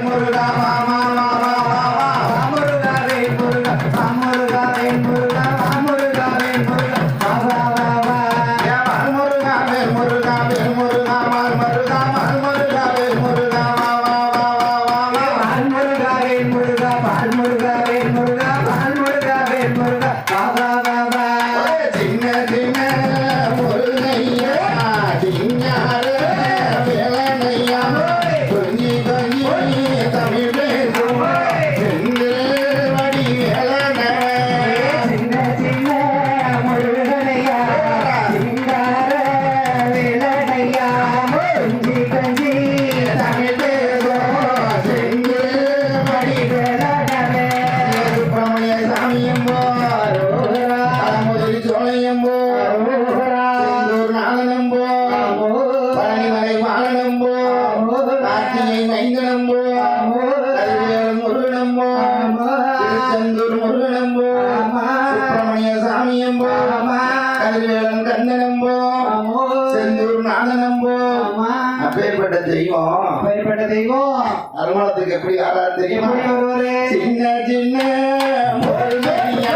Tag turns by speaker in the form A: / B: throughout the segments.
A: முருகா வா வா வா வா வா வா வா முருகா வேல் முருகா வா முருகா வேல் முருகா வா முருகா வேல் முருகா வா வா வா வா வா முருகா வேல் முருகா வேல் முருகா வா முருகா வா முருகா வேல் முருகா வா வா வா வா வா வா முருகா வேல் முருகா வா முருகா வேல் முருகா வா முருகா வேல் முருகா வா வா வா வா சின்ன சின்ன முருகையா சிங்கார வேலனையா கொஞ்சி கொஞ்சி தமிழ் பேசும் செந்தில் வடி வேலனை சின்ன சின்ன முருகனையா சிங்கார வேலனையா கொஞ்சி கொஞ்சி தமிழ் பேசும் செந்தில் வடி வேலனை சுப்பிரமணிய சாமியம் முதலி சோழையம் செந்தூர் நாளனம் பழனிமலை வாழனம் கார்த்திகை மைந்தனம் முருகனம் திருச்செந்தூர் முருகனம் சுப்பிரமணிய சாமியம் கதிர்வேலன் கந்தனம் செந்தூர் நாளனம் அப்பேற்பட்ட தெய்வம் அருமளத்துக்கு எப்படி ஆறாரு தெரியுமா சின்ன சின்ன முருகனையா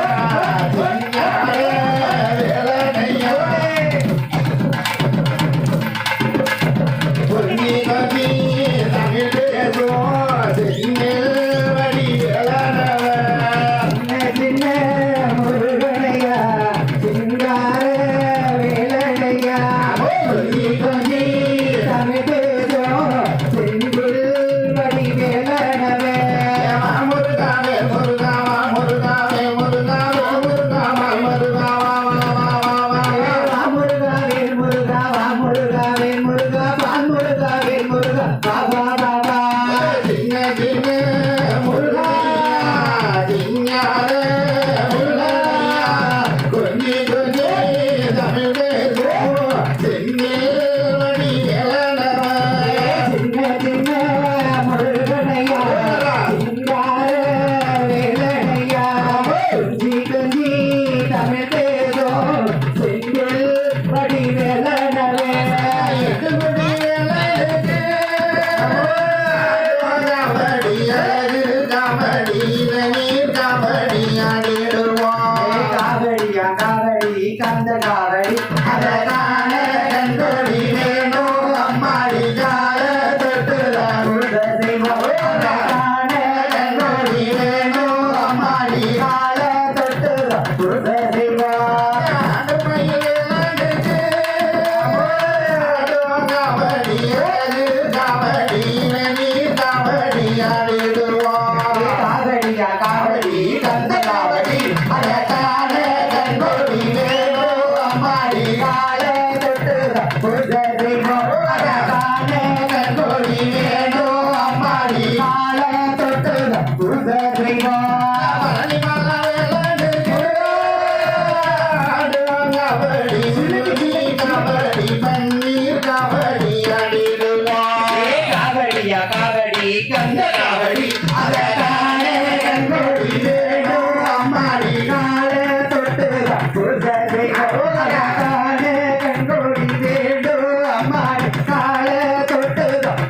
A: கந்த காவடி அதனால கந்தோடி வேணோ அம்மாடி கால தொட்டுதான் கந்தோடி வேணோ அம்மாடி கால தொட்டுதான் காவடி கந்த காவடி அதனால கந்தோடி வேணோ அம்மாடி கால தொட்டுதான் கந்தோடி வேணோ அம்மாடி கால தொட்டுதான் பன்னீர் காவடி அடிடுவா காவடி கந்த காவடி அதனாலே கந்தோடி வேணோ அம்மாடி கால தொட்டுதான் கந்தோடி வேணோ அம்மாடி கால தொட்டுதான்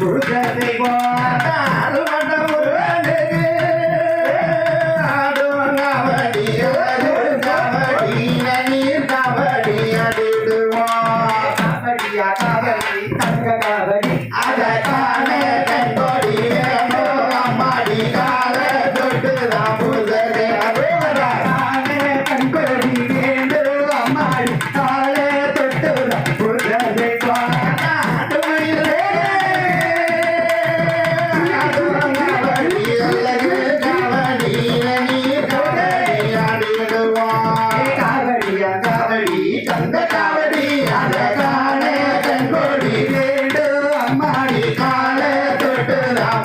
A: காவடி தங்க காவடி அதனால கந்தோடி வேணோ அம்மாடி கால தொட்டுதான் கந்தோடி வேணோ அம்மாடி கால தொட்டுதான் காவடி தங்க காவடி அதனால கந்தோடி வேணோ அம்மாடி கால தொட்டுதான்